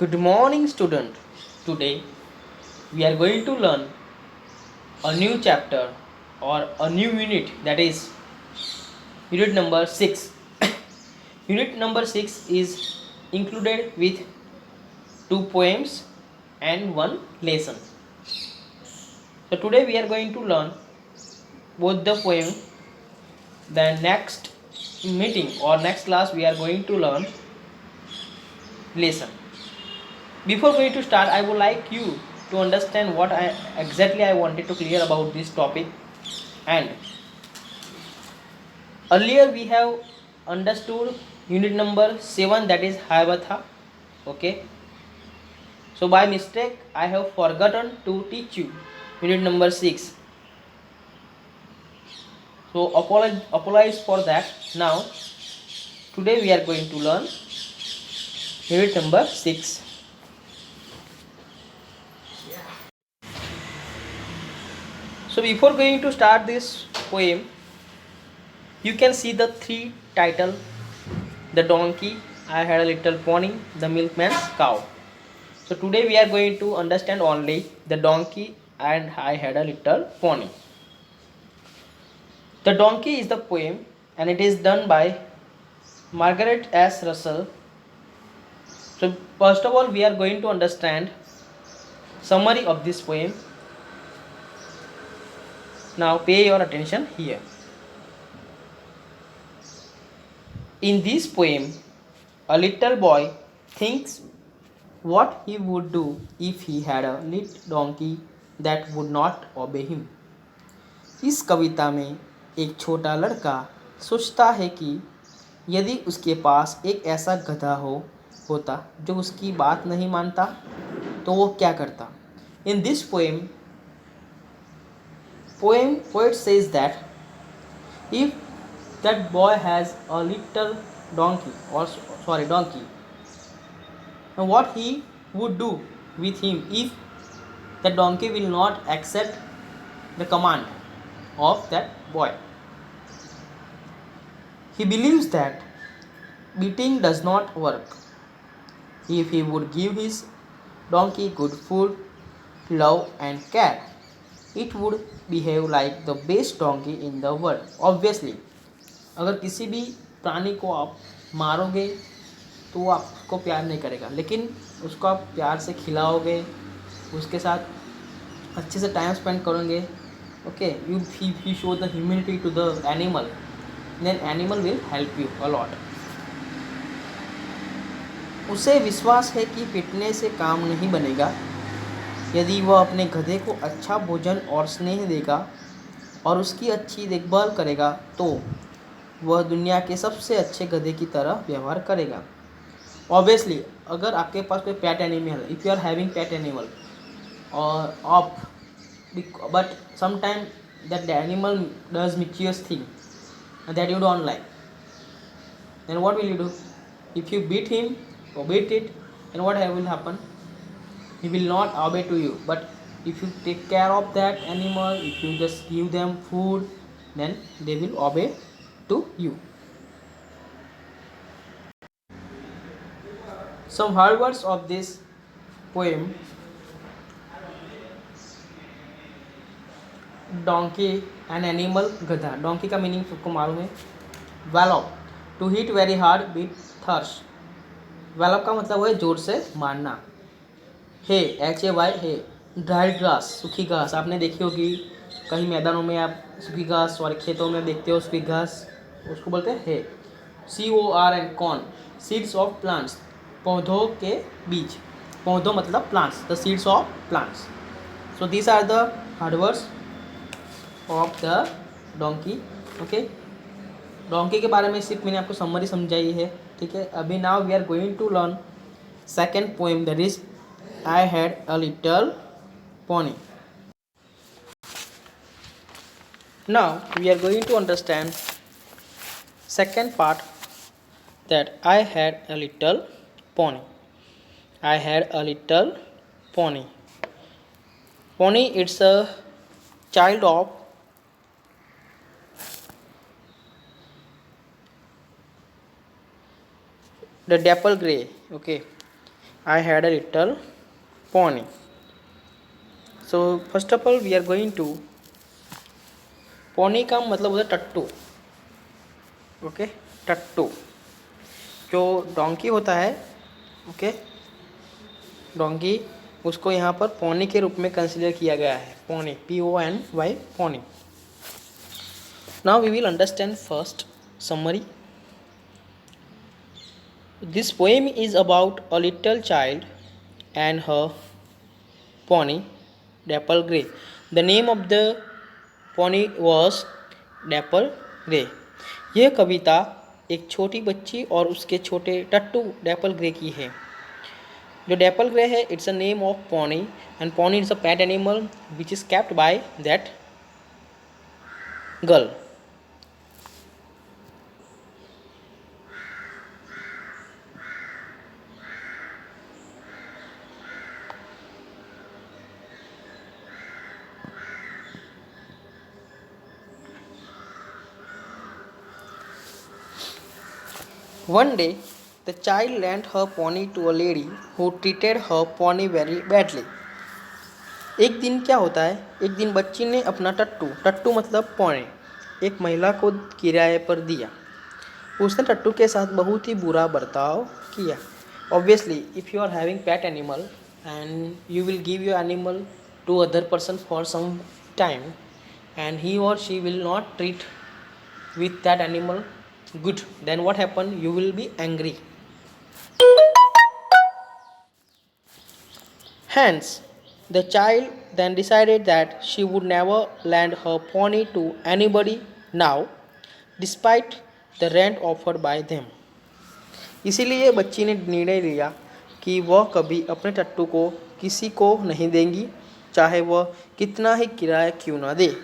Good morning, student. Today we are going to learn a new chapter or a new unit, that is unit number 6. Unit number 6 is included with two poems and one lesson. So today we are going to learn both the poem. The next meeting or next class we are going to learn lesson. Before going to start, I would like you to understand what I wanted to clear about this topic. And earlier we have understood unit number 7, that is Hayavatha. Okay. So by mistake I have forgotten to teach you unit number 6. So apologize for that. Now today we are going to learn unit number 6. So before going to start this poem, you can see the three title: the donkey, I had a little pony, the milkman's cow. So today we are going to understand only the donkey and I had a little pony. The donkey is the poem and it is done by Margaret S. Russell. So first of all we are going to understand summary of this poem. Now pay your attention here. In this poem, a little boy thinks what he would do if he had a little donkey that would not obey him. इस कविता में एक छोटा लड़का सोचता है कि यदि उसके पास एक ऐसा गधा होता जो उसकी बात नहीं मानता तो वो क्या करता. In this poet says that if that boy has a little donkey, and what he would do with him if the donkey will not accept the command of that boy. He believes that beating does not work. If he would give his donkey good food, love and care, it would behave like the best donkey in the world. Obviously, अगर किसी भी प्राणी को आप मारोगे तो वो आपको प्यार नहीं करेगा, लेकिन उसको आप प्यार से खिलाओगे, उसके साथ अच्छे से टाइम स्पेंड करोगे. Okay, you show the humility to the animal, then animal will help you a lot. उसे विश्वास है कि पीटने से काम नहीं बनेगा. यदि वह अपने गधे को अच्छा भोजन और स्नेह देगा और उसकी अच्छी देखभाल करेगा तो वह दुनिया के सबसे अच्छे गधे की तरह व्यवहार करेगा. ऑब्वियसली अगर आपके पास कोई पेट एनिमल है, if you are having pet animal और आप but sometime that the animal does mischievous thing that you don't like, then what will you do? If you beat him or beat it, then what will happen? He will not obey to you. But if you take care of that animal, if you just give them food, then they will obey to you. Some hard words of this poem. Donkey, an animal, गधा. Donkey का meaning सबको मालूम है. Wallop, to hit very hard with thirst. वैलप का मतलब है जोर से मारना. हे, HAY, हे, ड्राई ग्रास, सूखी घास. आपने देखी होगी कहीं मैदानों में आप सूखी घास और खेतों में देखते हो सूखी घास, उसको बोलते हैं hay. CORN, corn, seeds of plants, पौधों के बीज. पौधों मतलब plants, the seeds of plants. So these are the hard words of the donkey. Okay, donkey के बारे में सिर्फ मैंने आपको समरी समझाई है. ठीक है, अभी now we are going to learn second poem, that is I had a little pony. Now we are going to understand second part, that I had a little pony. I had a little pony. Pony, it's a child of the dapple gray. Okay, I had a little pony. So first of all we are going to pony का मतलब होता है टट्टू. Okay, टट्टू जो donkey होता है. Okay, donkey उसको यहाँ पर पोनी के रूप में कंसिडर किया गया है. Pony, PONY, pony. Now we will understand first summary. This poem is about a little child and her pony Dapple Grey. The name of the pony was Dapple Grey. यह कविता एक छोटी बच्ची और उसके छोटे टट्टू डैपल ग्रे की है. जो डैपल ग्रे है, it's a name of pony and pony is a pet animal which is kept by that girl. One day, the child lent her pony to a lady who treated her pony very badly. एक दिन क्या होता है, एक दिन बच्ची ने अपना टट्टू मतलब पॉनी, एक महिला को किराए पर दिया. उसने टट्टू के साथ बहुत ही बुरा बर्ताव किया. Obviously, if you are having pet animal and you will give your animal to other person for some time and he or she will not treat with that animal good, then what happen? You will be angry. Hence, the child then decided that she would never lend her pony to anybody now, despite the rent offered by them. इसीलिए बच्ची ने निर्णय लिया कि वह कभी अपने टट्टू को किसी को नहीं देंगी, चाहे वह कितना ही किराया क्यों ना दे.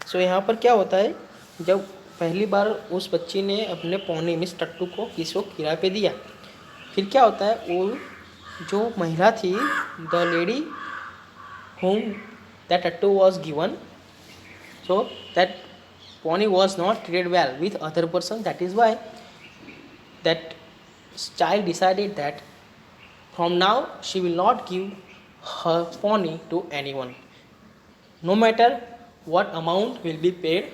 सो यहाँ पर क्या होता है, जब पहली बार उस बच्ची ने अपने पौनी मिस टट्टू को किसी को किराए पे दिया, फिर क्या होता है, वो जो महिला थी, the lady whom that tattoo was given, so that pony was not treated well with other person. That is why that child decided that from now she will not give her pony to anyone, no matter what amount will be paid.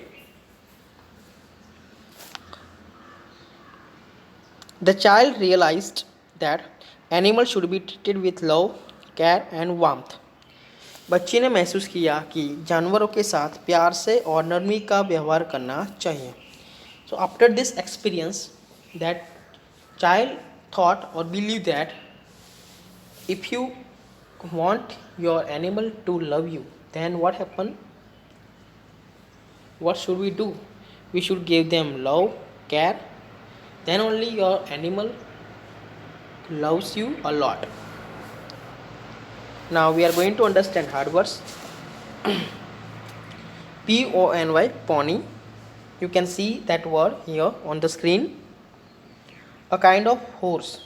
The child realized that animals should be treated with love, care and warmth. बच्ची ने महसूस किया कि जानवरों के साथ प्यार से और नरमी का व्यवहार करना चाहिए. So after this experience that child thought और believe that if you want your animal to love you, then what happen? What should we do? We should give them love, care, then only your animal loves you a lot. Now we are going to understand hard words. PONY, pony. You can see that word here on the screen. A kind of horse.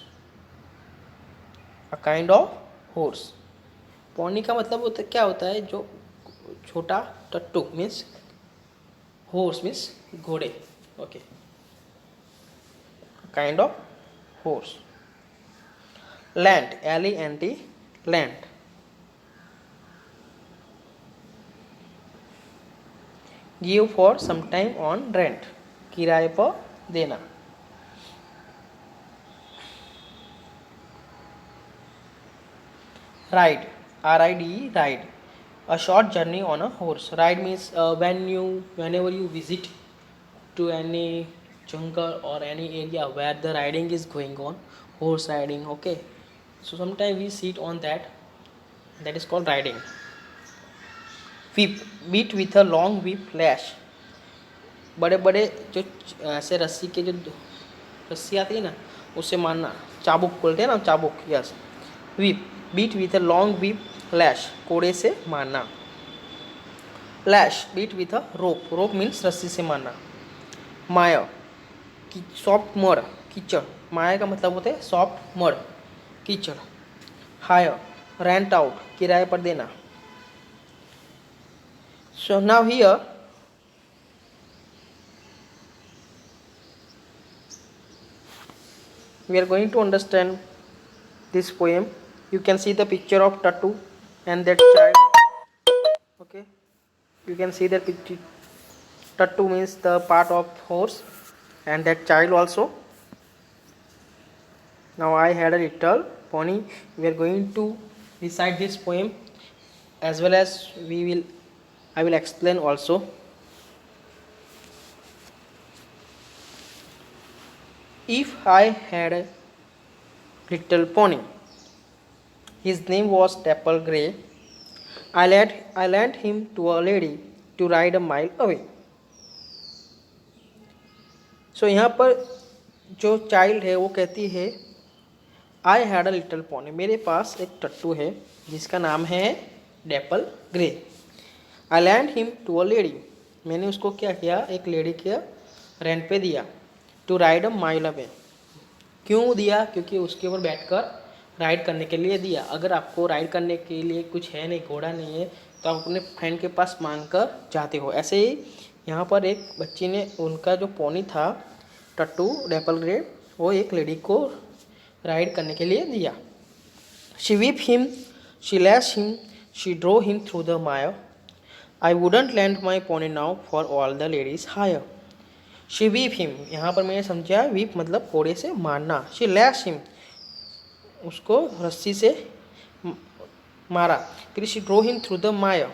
A kind of horse. pony का मतलब होता क्या होता है, जो छोटा टट्टू means horse means घोड़े. Okay, kind of horse. Lent, LENT, lent. Give for some time on rent, किराए पर देना. Ride, RIDE, ride. A short journey on a horse. Ride means whenever you visit to any jungle or any area where the riding is going on, horse riding. Okay, so sometimes we sit on that is called riding. Whip, beat with a long whip lash. बड़े बड़े जो ऐसे रस्सी के जो रस्सी आती है ना, उससे मारना. चाबुक बोलते हैं ना, चाबुक. Yes. whip, beat with a long whip lash, कोड़े से मारना. lash, beat with a rope, rope means रस्सी से मारना. माया, सॉफ्ट मड, कीचड़. माया का मतलब होता है सॉफ्ट मड, कीचड़. हायर, रेंट आउट, किराए पर देना. So now here we are going to understand this poem. You can see the picture of Tattu and that child. Okay, you can see that picture. Tattu means the part of horse and that child also. Now I had a little pony. We are going to recite this poem as well as I will explain also. If I had a little pony, his name was Dapple Grey. I lent him to a lady to ride a mile away. So यहाँ पर जो child है वो कहती है I had a little pony, मेरे पास एक टट्टू है जिसका नाम है dapple grey. I lent him to a lady, मैंने उसको क्या किया, एक लेडी के रेंट पे दिया. To ride a mile away, क्यों दिया, क्योंकि उसके ऊपर बैठकर राइड करने के लिए दिया. अगर आपको राइड करने के लिए कुछ है नहीं, घोड़ा नहीं है, तो आप अपने फ्रेंड के पास मांग कर जाते हो. ऐसे ही यहाँ पर एक बच्ची ने उनका जो पोनी था टट्टू डेपल ग्रे, वो एक लेडी को राइड करने के लिए दिया. She whip him, she lash him, she drove him through the mire. I wouldn't lend my pony now for all the ladies hire. She whip him, यहाँ पर मैंने समझा वीप मतलब कोड़े से मारना. शी लैश हिम, उसको रस्सी से मारा. फिर she drove him through the mire,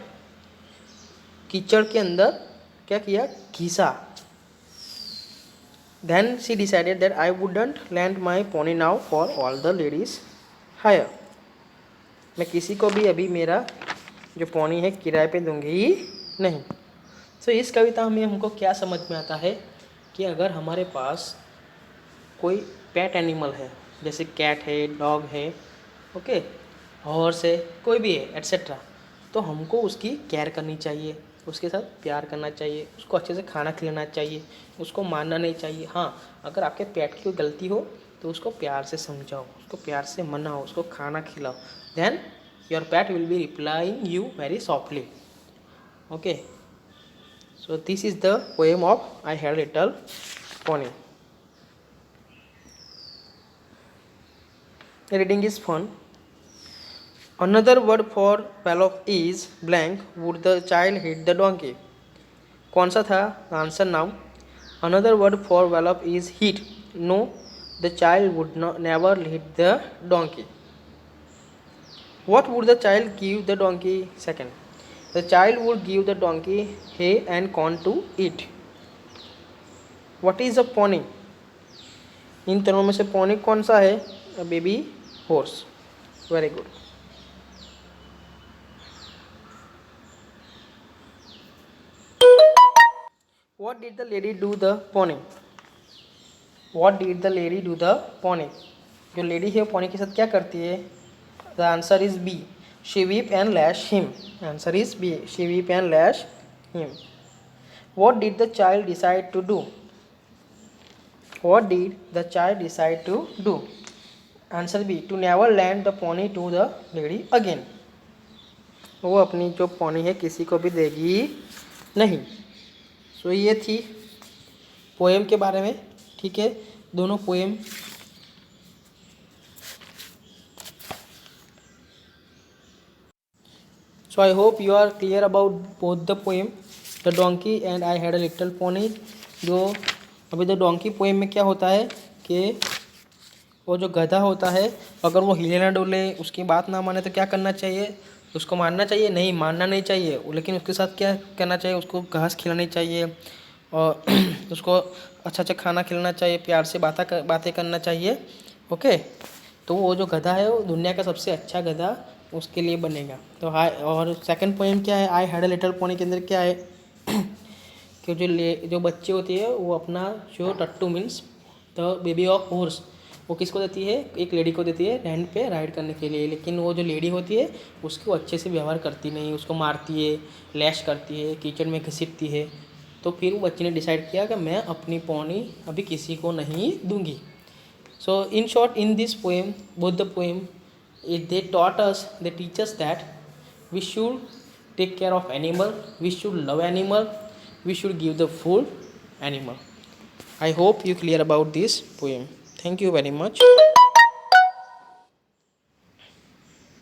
कीचड़ के अंदर क्या किया, घिसा. Then she decided that I wouldn't lend my pony now for all the ladies hire. मैं किसी को भी अभी मेरा जो पोनी है किराए पे दूंगी ही नहीं. सो इस कविता में हमको क्या समझ में आता है कि अगर हमारे पास कोई पेट एनिमल है, जैसे कैट है, डॉग है, ओके, हॉर्स है, कोई भी है एट्सेट्रा, तो हमको उसकी केयर करनी चाहिए, उसके साथ प्यार करना चाहिए, उसको अच्छे से खाना खिलाना चाहिए, उसको मारना नहीं चाहिए. हाँ, अगर आपके पेट की कोई गलती हो तो उसको प्यार से समझाओ, उसको प्यार से मनाओ, उसको खाना खिलाओ. Then your pet will be replying you very softly. Okay, so this is the poem of I had little pony. Reading is fun. Another word for Wallop is blank. Would the child hit the donkey? कौन सा था answer now. Another word for Wallop is hit. No, the child would never hit the donkey. What would the child give the donkey? Second, the child would give the donkey hay and corn to eat. What is a pony? इन तीनों में से pony कौन सा है, baby horse. Very good. What did the lady do the pony? What did the lady do the pony? जो lady है pony के साथ क्या करती है? The answer is B. She whip and lash him. Answer is B. She whip and lash him. What did the child decide to do? What did the child decide to do? Answer B, to never lend the pony to the lady again. वो अपनी जो pony है किसी को भी देगी नहीं. सो ये थी पोएम के बारे में. ठीक है, दोनों poem so I hope you are clear about both the poem, the donkey and I had a little pony. जो अभी द डोंकी पोएम में क्या होता है कि वो जो गधा होता है, अगर वो हिले ना डोले, उसकी बात ना माने तो क्या करना चाहिए, उसको मारना चाहिए? नहीं, मारना नहीं चाहिए, लेकिन उसके साथ क्या करना चाहिए, उसको घास खिलानी चाहिए और उसको अच्छा अच्छा खाना खिलाना चाहिए, प्यार से बातें करना चाहिए. ओके, तो वो जो गधा है वो दुनिया का सबसे अच्छा गधा उसके लिए बनेगा. तो हाय, और सेकंड पोएम क्या है, I had a little pony के अंदर क्या है कि जो बच्चे होती है वो अपना जो टट्टू means the baby of horse, वो किसको देती है, एक लेडी को देती है रेंट पे राइड करने के लिए. लेकिन वो जो लेडी होती है उसको अच्छे से व्यवहार करती नहीं, उसको मारती है, लैश करती है, कीचड़ में घसीटती है. तो फिर वो बच्ची ने डिसाइड किया कि मैं अपनी पोनी अभी किसी को नहीं दूंगी. So in short, in this poem, both the poem, they taught us, they teach us that we should take care of animal, we should love animal, we should give the food animal. I hope you clear about this poem. Thank you very much.